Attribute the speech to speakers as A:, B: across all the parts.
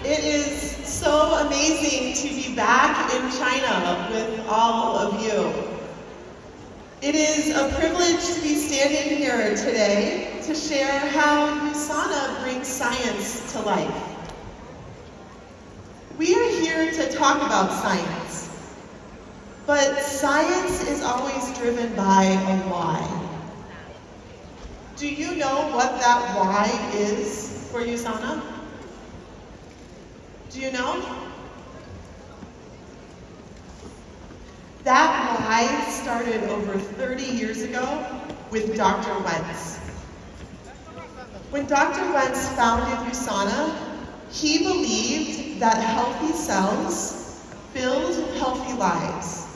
A: It is so amazing to be back in China with all of you. It is a privilege to be standing here today to share how USANA brings science to life. We are here to talk about science, but science is always driven by a why. Do you know what that why is for USANA? Do you know? That why started over 30 years ago with Dr. Wentz. When Dr. Wentz founded USANA, he believed that healthy cells build healthy lives.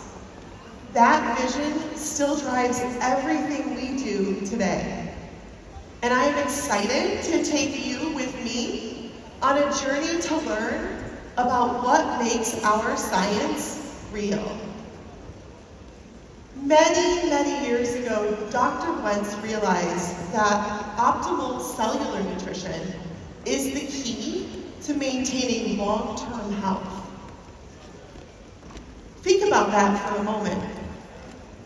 A: That vision still drives everything we do today. And I am excited to take you with me on a journey to learn about what makes our science real. Many, many years ago, Dr. Wentz realized that optimal cellular nutrition is the key to maintaining long-term health. Think about that for a moment.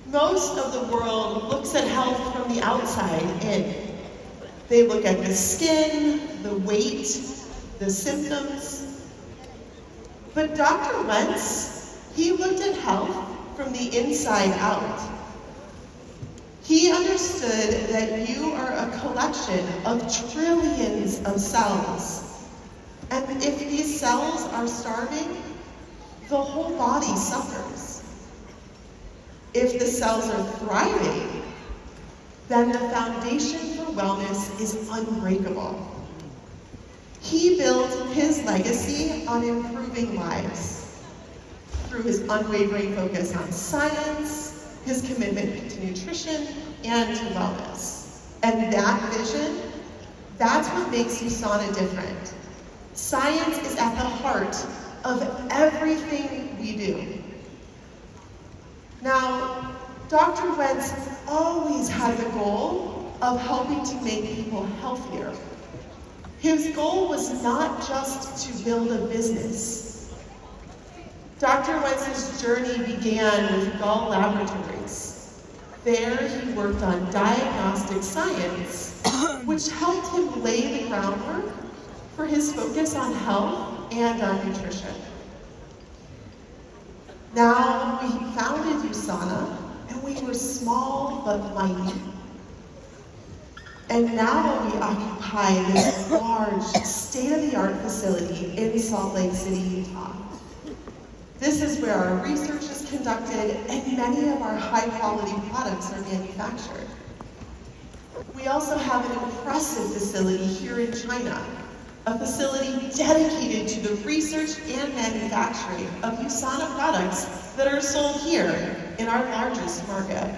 A: Most of the world looks at health from the outside in. They look at the skin, the weight, the symptoms. But Dr. Wentz, he looked at health from the inside out. He understood that you are a collection of trillions of cells. And if these cells are starving, the whole body suffers. If the cells are thriving, then the foundation for wellness is unbreakable. He built his legacy on improving lives through his unwavering focus on science, his commitment to nutrition, and to wellness. And that vision, that's what makes USANA different. Science is at the heart of everything we do. Now, Dr. Wentz always had the goal of helping to make people healthier. His goal was not just to build a business. Dr. Wentz's journey began with Gall Laboratories. There he worked on diagnostic science, which helped him lay the groundwork for his focus on health and on nutrition. Now, we founded USANA, and we were small but mighty. And now we occupy this large, state-of-the-art facility in Salt Lake City, Utah. This is where our research is conducted and many of our high-quality products are manufactured. We also have an impressive facility here in China, a facility dedicated to the research and manufacturing of USANA products that are sold here in our largest market.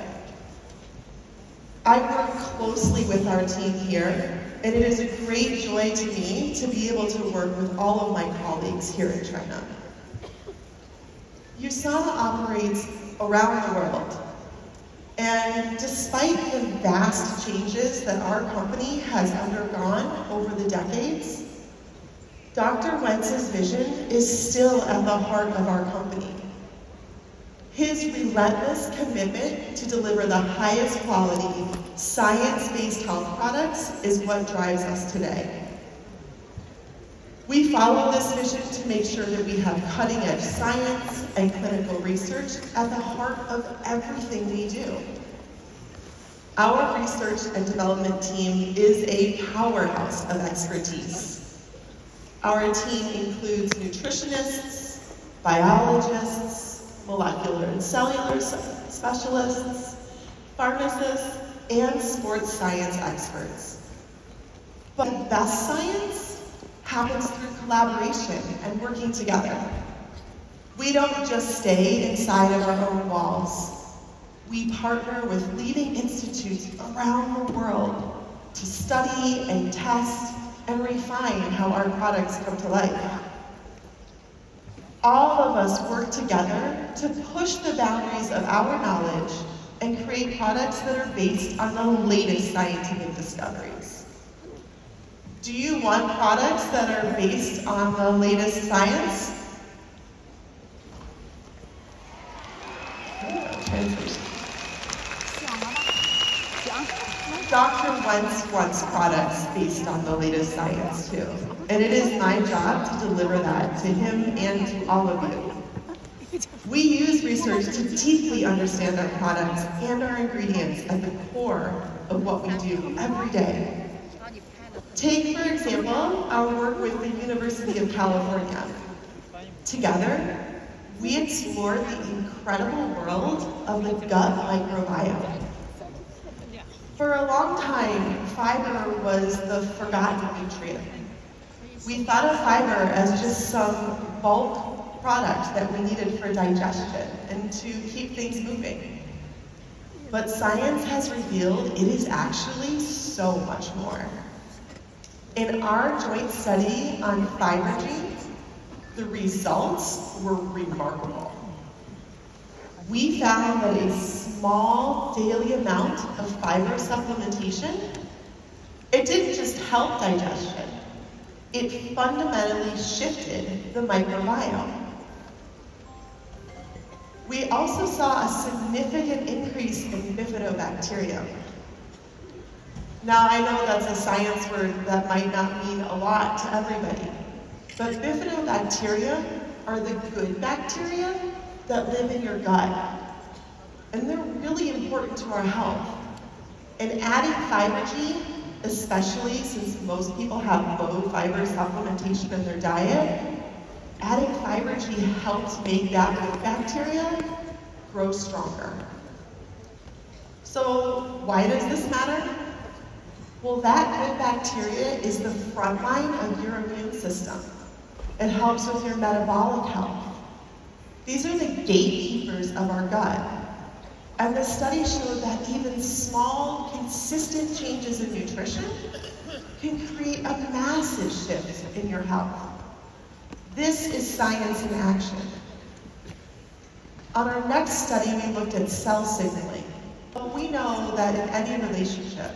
A: I work closely with our team here, and it is a great joy to me to be able to work with all of my colleagues here in China. USANA operates around the world, and despite the vast changes that our company has undergone over the decades, Dr. Wentz's vision is still at the heart of our company. His relentless commitment to deliver the highest quality, science-based health products is what drives us today. We follow this vision to make sure that we have cutting-edge science and clinical research at the heart of everything we do. Our research and development team is a powerhouse of expertise. Our team includes nutritionists, biologists, molecular and cellular specialists, pharmacists, and sports science experts. But the best science happens through collaboration and working together. We don't just stay inside of our own walls. We partner with leading institutes around the world to study and test and refine how our products come to life. All of us work together to push the boundaries of our knowledge and create products that are based on the latest scientific discoveries. Do you want products that are based on the latest science? Dr. wants products based on the latest science too. And it is my job to deliver that to him and to all of you. We use research to deeply understand our products and our ingredients at the core of what we do every day. Take, for example, our work with the University of California. Together, we explored the incredible world of the gut microbiome. For a long time, fiber was the forgotten nutrient. We thought of fiber as just some bulk product that we needed for digestion and to keep things moving. But science has revealed it is actually so much more. In our joint study on fiber genes, the results were remarkable. We found that a small daily amount of fiber supplementation, it didn't just help digestion, it fundamentally shifted the microbiome. We also saw a significant increase in bifidobacterium. Now, I know that's a science word that might not mean a lot to everybody, but bifidobacteria are the good bacteria that live in your gut, and they're really important to our health. And adding fiber G, especially since most people have low fiber supplementation in their diet, adding fiber G helps make that good bacteria grow stronger. So why does this matter? Well, that good bacteria is the front line of your immune system. It helps with your metabolic health. These are the gatekeepers of our gut. And the study showed that even small, consistent changes in nutrition can create a massive shift in your health. This is science in action. On our next study, we looked at cell signaling. We know that in any relationship,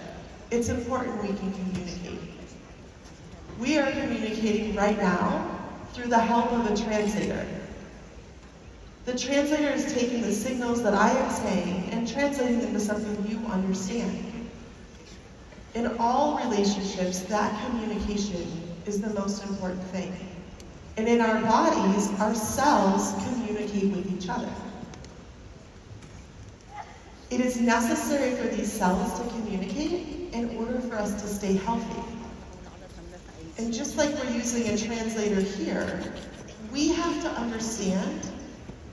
A: it's important we can communicate. We are communicating right now through the help of a translator. The translator is taking the signals that I am saying and translating them to something you understand. In all relationships, that communication is the most important thing. And in our bodies, our cells communicate with each other. It is necessary for these cells to communicate in order for us to stay healthy. And just like we're using a translator here, we have to understand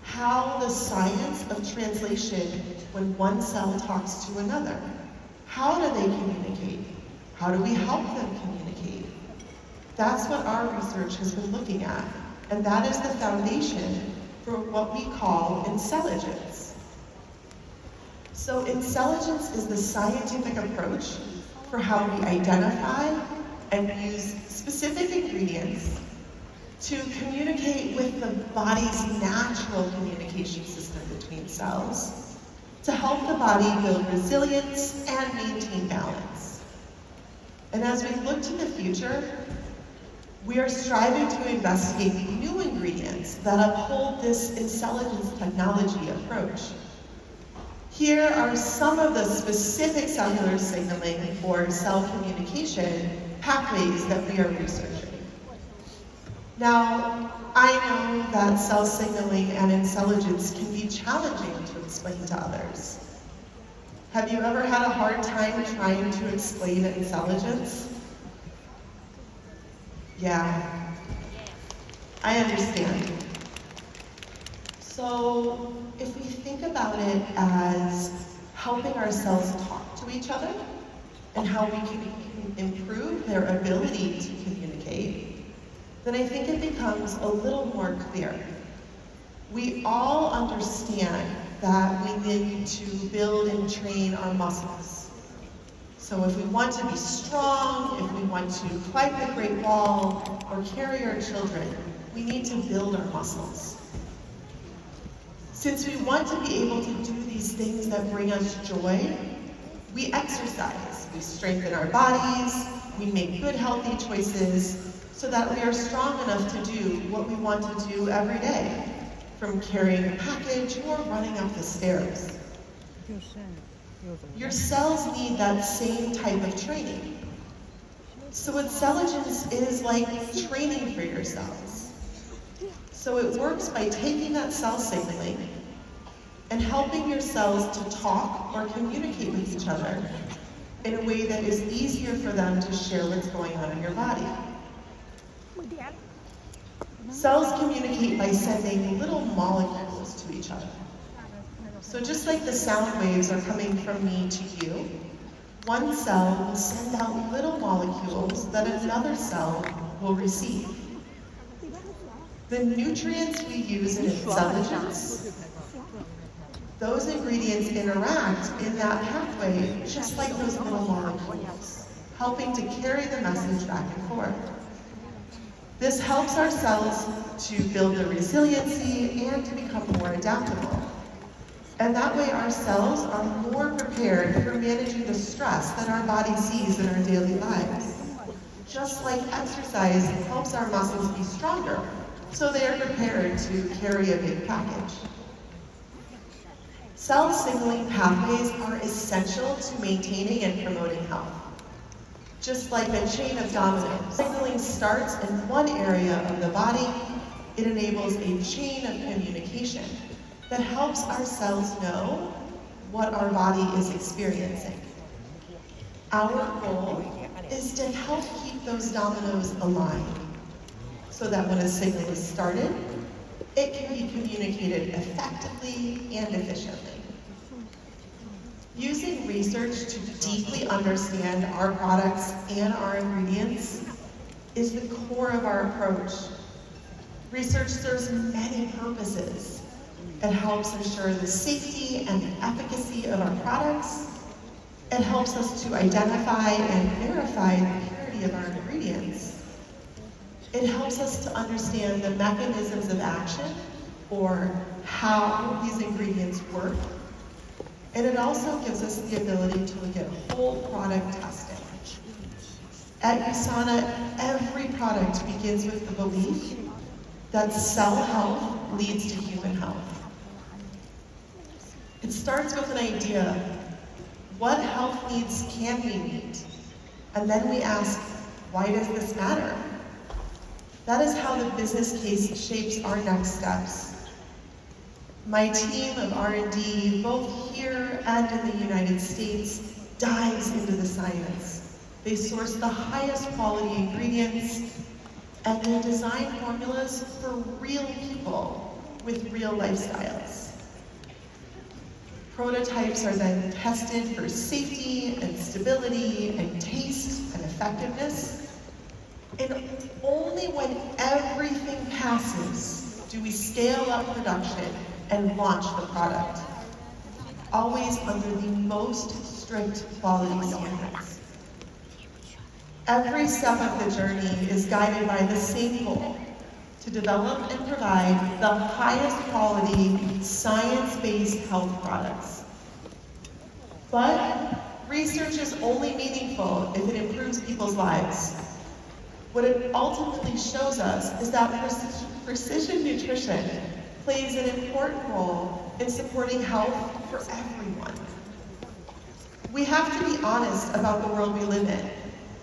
A: how the science of translation when one cell talks to another. How do they communicate? How do we help them communicate? That's what our research has been looking at, and that is the foundation for what we call intelligence. So intelligence is the scientific approach for how we identify and use specific ingredients to communicate with the body's natural communication system between cells, to help the body build resilience and maintain balance. And as we look to the future, we are striving to investigate new ingredients that uphold this intelligence technology approach. Here are some of the specific cellular signaling or cell communication pathways that we are researching. Now, I know that cell signaling and intelligence can be challenging to explain to others. Have you ever had a hard time trying to explain intelligence? Yeah, I understand. So, if we think about it as helping our cells talk to each other and how we can improve their ability to communicate, then I think it becomes a little more clear. We all understand that we need to build and train our muscles. So if we want to be strong, if we want to climb the Great Wall, or carry our children, we need to build our muscles. Since we want to be able to do these things that bring us joy, we exercise. We strengthen our bodies, we make good, healthy choices so that we are strong enough to do what we want to do every day, from carrying a package or running up the stairs. Your cells need that same type of training. So intelligence is like training for your cells. So it works by taking that cell signaling and helping your cells to talk or communicate with each other in a way that is easier for them to share what's going on in your body. Cells communicate by sending little molecules to each other. So just like the sound waves are coming from me to you, one cell will send out little molecules that another cell will receive. The nutrients we use in intelligence, those ingredients interact in that pathway just like those little molecules, helping to carry the message back and forth. This helps our cells to build their resiliency and to become more adaptable. And that way our cells are more prepared for managing the stress that our body sees in our daily lives. Just like exercise helps our muscles be stronger, so they are prepared to carry a big package. Cell signaling pathways are essential to maintaining and promoting health. Just like a chain of dominoes, signaling starts in one area of the body, it enables a chain of communication that helps our cells know what our body is experiencing. Our goal is to help keep those dominoes aligned so that when a signal is started, it can be communicated effectively and efficiently. Using research to deeply understand our products and our ingredients is the core of our approach. Research serves many purposes. It helps ensure the safety and the efficacy of our products. It helps us to identify and verify the purity of our ingredients. It helps us to understand the mechanisms of action, or how these ingredients work. And it also gives us the ability to look at whole product testing. At USANA, every product begins with the belief that cell health leads to human health. It starts with an idea: what health needs can we meet? And then we ask, why does this matter? That is how the business case shapes our next steps. My team of R&D, both here and in the United States, dives into the science. They source the highest quality ingredients, and they design formulas for real people with real lifestyles. Prototypes are then tested for safety and stability and taste and effectiveness. And only when everything passes do we scale up production and launch the product, always under the most strict quality standards. Every step of the journey is guided by the same goal: to develop and provide the highest quality, science-based health products. But research is only meaningful if it improves people's lives. What it ultimately shows us is that precision nutrition plays an important role in supporting health for everyone. We have to be honest about the world we live in.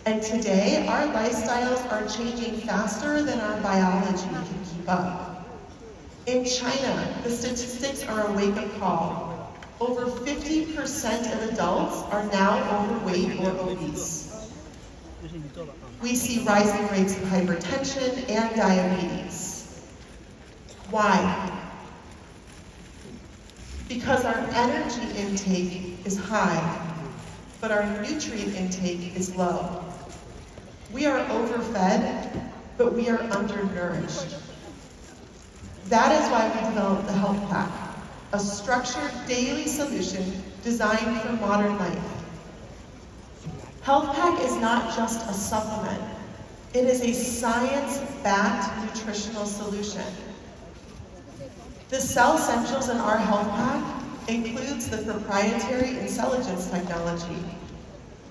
A: And today, our lifestyles are changing faster than our biology can keep up. In China, the statistics are a wake-up call. Over 50% of adults are now overweight or obese. We see rising rates of hypertension and diabetes. Why? Because our energy intake is high, but our nutrient intake is low. We are overfed, but we are undernourished. That is why we developed the Health Pack, a structured daily solution designed for modern life. Health Pack is not just a supplement. It is a science-backed nutritional solution. The Cell Essentials in our Health Pack includes the proprietary intelligence technology.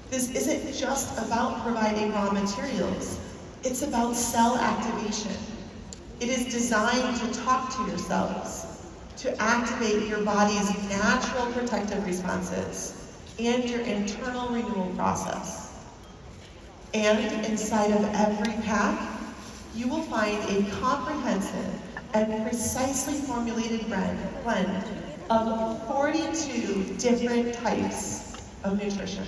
A: This isn't just about providing raw materials. It's about cell activation. It is designed to talk to your cells, to activate your body's natural protective responses and your internal renewal process. And inside of every pack, you will find a comprehensive and precisely formulated blend of 42 different types of nutrition.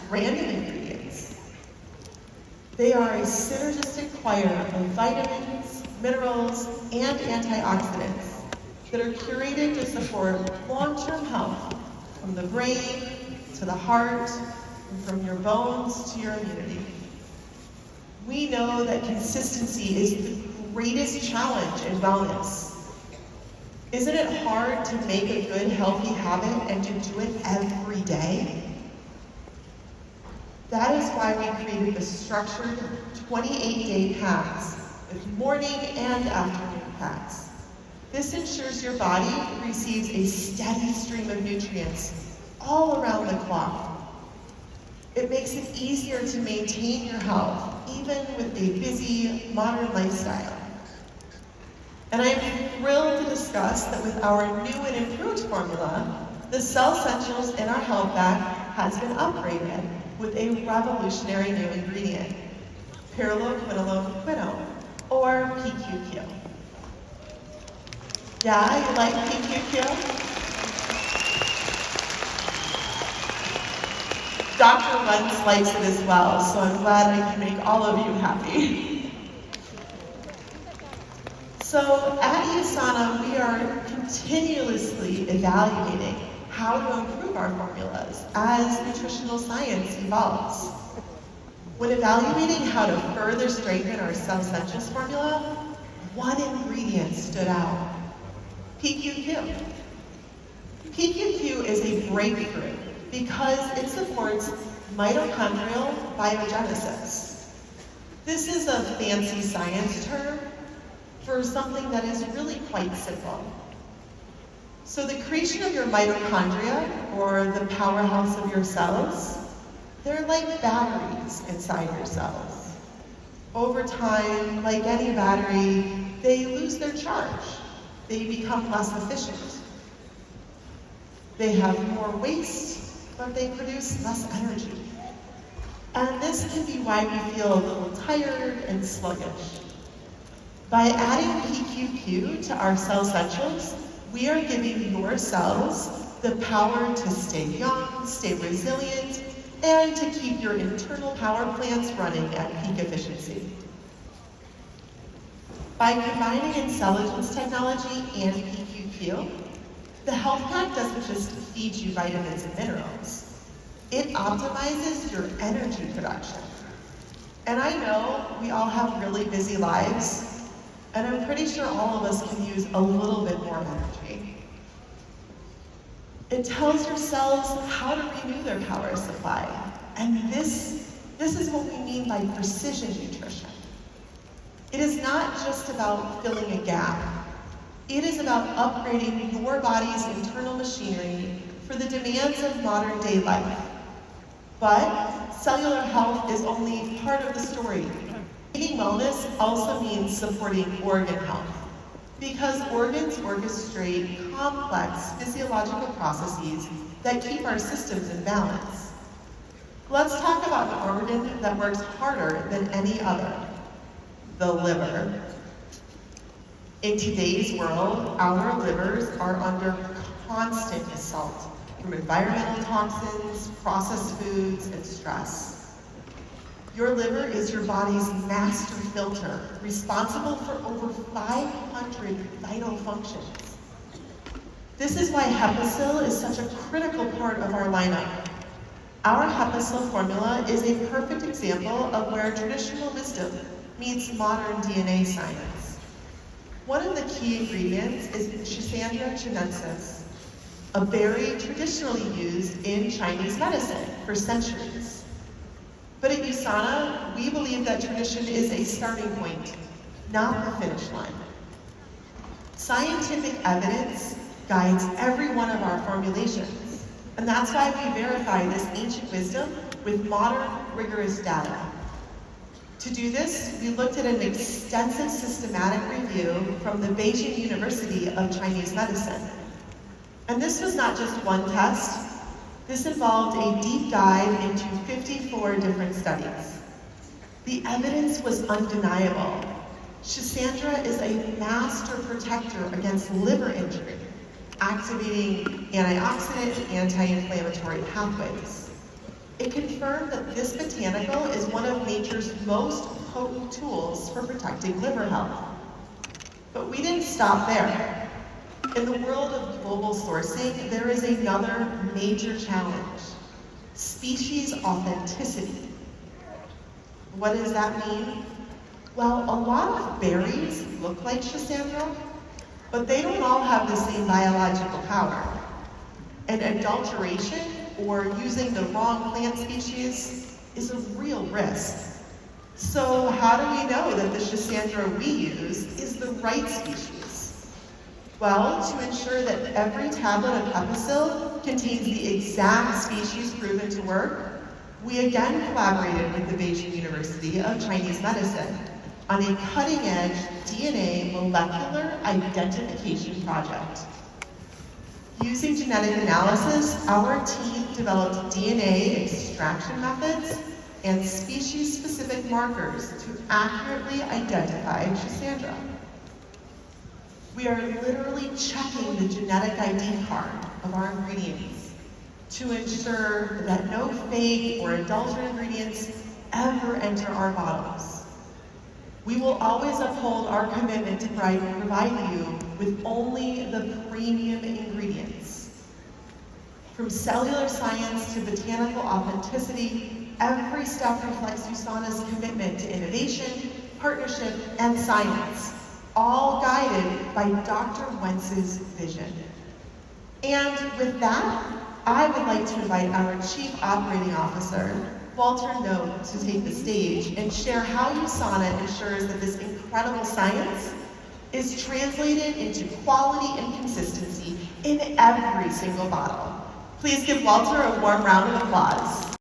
A: Random ingredients. They are a synergistic choir of vitamins, minerals, and antioxidants that are curated to support long-term health from the brain to the heart, and from your bones to your immunity. We know that consistency is the greatest challenge in wellness. Isn't it hard to make a good, healthy habit and to do it every day? That is why we created the structured 28-day packs with morning and afternoon packs. This ensures your body receives a steady stream of nutrients all around the clock. It makes it easier to maintain your health, even with a busy, modern lifestyle. And I am thrilled to discuss that with our new and improved formula, the Cell Essentials in our health pack has been upgraded with a revolutionary new ingredient, pyrroloquinone, or PQQ. Yeah, you like PQQ? Dr. Wentz likes it as well, so I'm glad I can make all of you happy. So at USANA, we are continuously evaluating how to improve our formulas as nutritional science evolves. When evaluating how to further strengthen our Cell Essentials formula, one ingredient stood out: PQQ. PQQ is a breakthrough because it supports mitochondrial biogenesis. This is a fancy science term for something that is really quite simple. So the creation of your mitochondria, or the powerhouse of your cells, they're like batteries inside your cells. Over time, like any battery, they lose their charge. They become less efficient. They have more waste, but they produce less energy. And this can be why we feel a little tired and sluggish. By adding PQQ to our Cell Essentials, we are giving your cells the power to stay young, stay resilient, and to keep your internal power plants running at peak efficiency. By combining Intelligence technology and PQQ, the health pack doesn't just feed you vitamins and minerals. It optimizes your energy production. And I know we all have really busy lives, and I'm pretty sure all of us can use a little bit more energy. It tells your cells how to renew their power supply. And this is what we mean by precision nutrition. It is not just about filling a gap. It is about upgrading your body's internal machinery for the demands of modern day life. But cellular health is only part of the story. Eating wellness also means supporting organ health, because organs orchestrate complex physiological processes that keep our systems in balance. Let's talk about an organ that works harder than any other: the liver. In today's world, our livers are under constant assault from environmental toxins, processed foods, and stress. Your liver is your body's master filter, responsible for over 500 vital functions. This is why Hepasil is such a critical part of our lineup. Our Hepasil formula is a perfect example of where traditional wisdom meets modern DNA science. One of the key ingredients is Schisandra chinensis, a berry traditionally used in Chinese medicine for centuries. But at USANA, we believe that tradition is a starting point, not the finish line. Scientific evidence guides every one of our formulations. And that's why we verify this ancient wisdom with modern, rigorous data. To do this, we looked at an extensive systematic review from the Beijing University of Chinese Medicine. And this was not just one test. This involved a deep dive into 54 different studies. The evidence was undeniable. Schisandra is a master protector against liver injury, activating antioxidant and anti-inflammatory pathways. It confirmed that this botanical is one of nature's most potent tools for protecting liver health. But we didn't stop there. In the world of global sourcing, there is another major challenge: species authenticity. What does that mean? Well, a lot of berries look like Schisandra, but they don't all have the same biological power. And adulteration, or using the wrong plant species, is a real risk. So how do we know that the Schisandra we use is the right species? Well, to ensure that every tablet of Pepicil contains the exact species proven to work, we again collaborated with the Beijing University of Chinese Medicine on a cutting-edge DNA molecular identification project. Using genetic analysis, our team developed DNA extraction methods and species-specific markers to accurately identify Schisandra. We are literally checking the genetic ID card of our ingredients to ensure that no fake or adulterated ingredients ever enter our bottles. We will always uphold our commitment to provide you with only the premium ingredients. From cellular science to botanical authenticity, every step reflects USANA's commitment to innovation, partnership, and science, all guided by Dr. Wentz's vision. And with that, I would like to invite our Chief Operating Officer, Walter Note, to take the stage and share how USANA ensures that this incredible science is translated into quality and consistency in every single bottle. Please give Walter a warm round of applause.